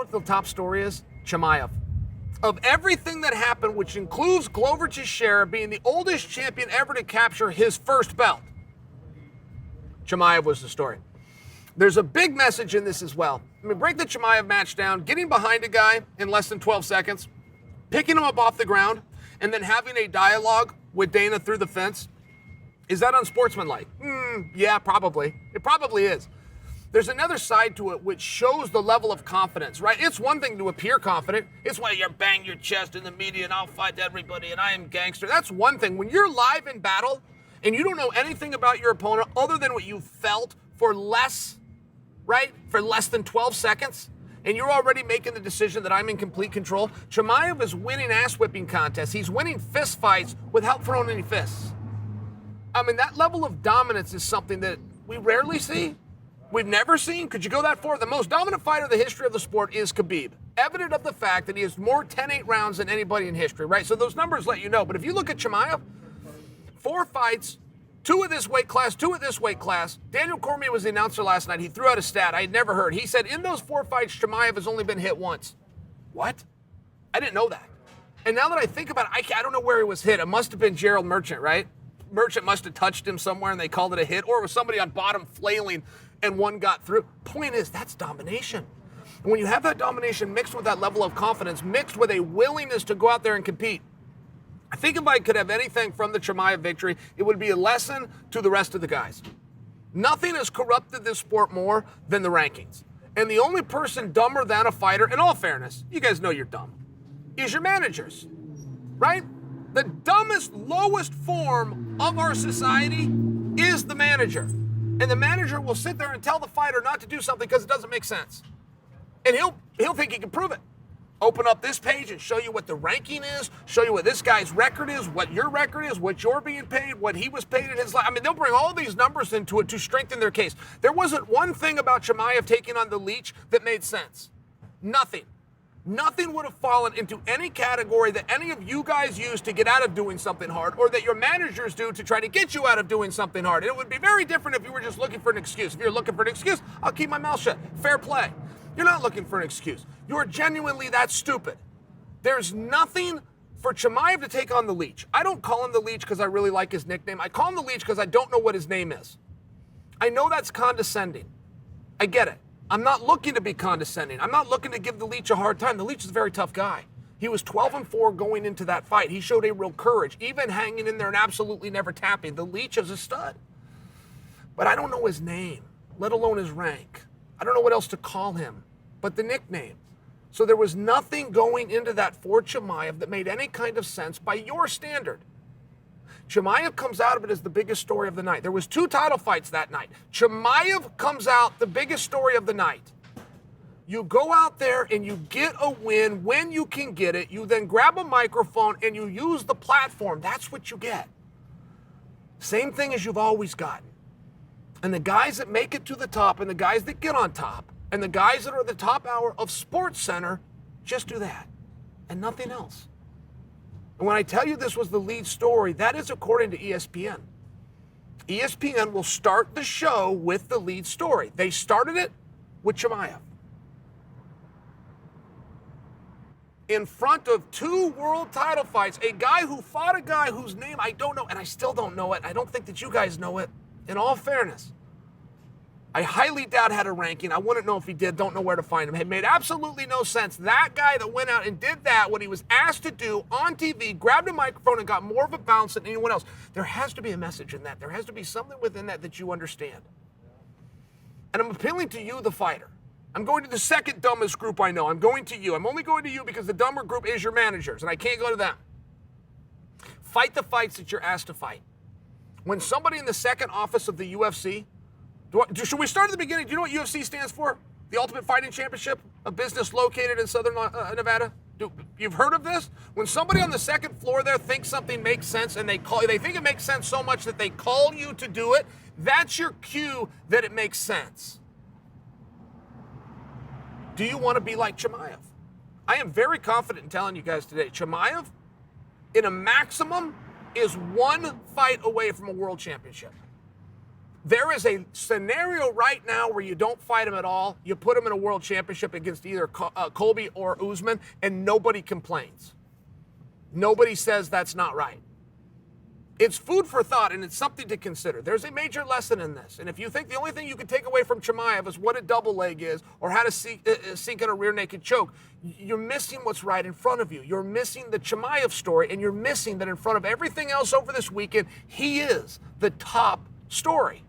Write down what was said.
know what the top story is? Chimaev. Of everything that happened, which includes Glover Teixeira being the oldest champion ever to capture his first belt, Chimaev was the story. There's a big message in this as well. I mean, break the Chimaev match down, getting behind a guy in less than 12 seconds, picking him up off the ground, and then having a dialogue with Dana through the fence. Is that unsportsmanlike? Yeah, probably. It probably is. There's another side to it which shows the level of confidence, right? It's one thing to appear confident. It's why you bang your chest in the media and I'll fight everybody and I am gangster. That's one thing. When you're live in battle and you don't know anything about your opponent other than what you felt for less, right? For less than 12 seconds, and you're already making the decision that I'm in complete control. Chimaev is winning ass-whipping contests. He's winning fist fights without throwing any fists. I mean, that level of dominance is something that we rarely see. We've never seen. Could you go that far? The most dominant fighter in the history of the sport is Khabib. Evident of the fact that he has more 10-8 rounds than anybody in history, right? So those numbers let you know. But if you look at Chimaev, 4 fights, 2 of this weight class, 2 of this weight class. Daniel Cormier was the announcer last night. He threw out a stat I had never heard. He said in those 4 fights, Chimaev has only been hit once. What? I didn't know that. And now that I think about it, I don't know where he was hit. It must have been Gerald Merchant, right? Merchant must have touched him somewhere and they called it a hit. Or it was somebody on bottom flailing and one got through. Point is, that's domination. And when you have that domination mixed with that level of confidence, mixed with a willingness to go out there and compete, I think if I could have anything from the Chimaev victory, it would be a lesson to the rest of the guys. Nothing has corrupted this sport more than the rankings. And the only person dumber than a fighter, in all fairness, you guys know you're dumb, is your managers, right? The dumbest, lowest form of our society is the manager. And the manager will sit there and tell the fighter not to do something because it doesn't make sense. And he'll think he can prove it. Open up this page and show you what the ranking is, show you what this guy's record is, what your record is, what you're being paid, what he was paid in his life. I mean, they'll bring all these numbers into it to strengthen their case. There wasn't one thing about Chimaev taking on the Leech that made sense. Nothing. Nothing would have fallen into any category that any of you guys use to get out of doing something hard or that your managers do to try to get you out of doing something hard. And it would be very different if you were just looking for an excuse. If you're looking for an excuse, I'll keep my mouth shut. Fair play. You're not looking for an excuse. You're genuinely that stupid. There's nothing for Chimaev to take on the Leech. I don't call him the Leech because I really like his nickname. I call him the Leech because I don't know what his name is. I know that's condescending. I get it. I'm not looking to be condescending. I'm not looking to give the Leech a hard time. The Leech is a very tough guy. He was 12-4 going into that fight. He showed a real courage, even hanging in there and absolutely never tapping. The Leech is a stud. But I don't know his name, let alone his rank. I don't know what else to call him but the nickname. So there was nothing going into that for Chimaev that made any kind of sense by your standard. Chimaev comes out of it as the biggest story of the night. There was 2 title fights that night. Chimaev comes out the biggest story of the night. You go out there and you get a win when you can get it. You then grab a microphone and you use the platform. That's what you get. Same thing as you've always gotten. And the guys that make it to the top and the guys that get on top and the guys that are the top hour of SportsCenter just do that and nothing else. And when I tell you this was the lead story, that is according to ESPN. ESPN will start the show with the lead story. They started it with Chimaev. In front of 2 world title fights, a guy who fought a guy whose name I don't know, and I still don't know it. I don't think that you guys know it. In all fairness, I highly doubt had a ranking. I wouldn't know if he did. Don't know where to find him. It made absolutely no sense. That guy that went out and did that, what he was asked to do on TV, grabbed a microphone and got more of a bounce than anyone else. There has to be a message in that. There has to be something within that that you understand. And I'm appealing to you, the fighter. I'm going to the second dumbest group I know. I'm going to you. I'm only going to you because the dumber group is your managers, and I can't go to them. Fight the fights that you're asked to fight. When somebody in the second office of the UFC, should we start at the beginning? Do you know what UFC stands for? The Ultimate Fighting Championship, a business located in Southern Nevada. You've heard of this? When somebody on the second floor there thinks something makes sense and they think it makes sense so much that they call you to do it, that's your cue that it makes sense. Do you want to be like Chimaev? I am very confident in telling you guys today, Chimaev, in a maximum, is 1 fight away from a world championship. There is a scenario right now where you don't fight him at all. You put him in a world championship against either Colby or Usman, and nobody complains. Nobody says that's not right. It's food for thought, and it's something to consider. There's a major lesson in this. And if you think the only thing you can take away from Chimaev is what a double leg is or how to sink in a rear naked choke, you're missing what's right in front of you. You're missing the Chimaev story, and you're missing that in front of everything else over this weekend, he is the top story.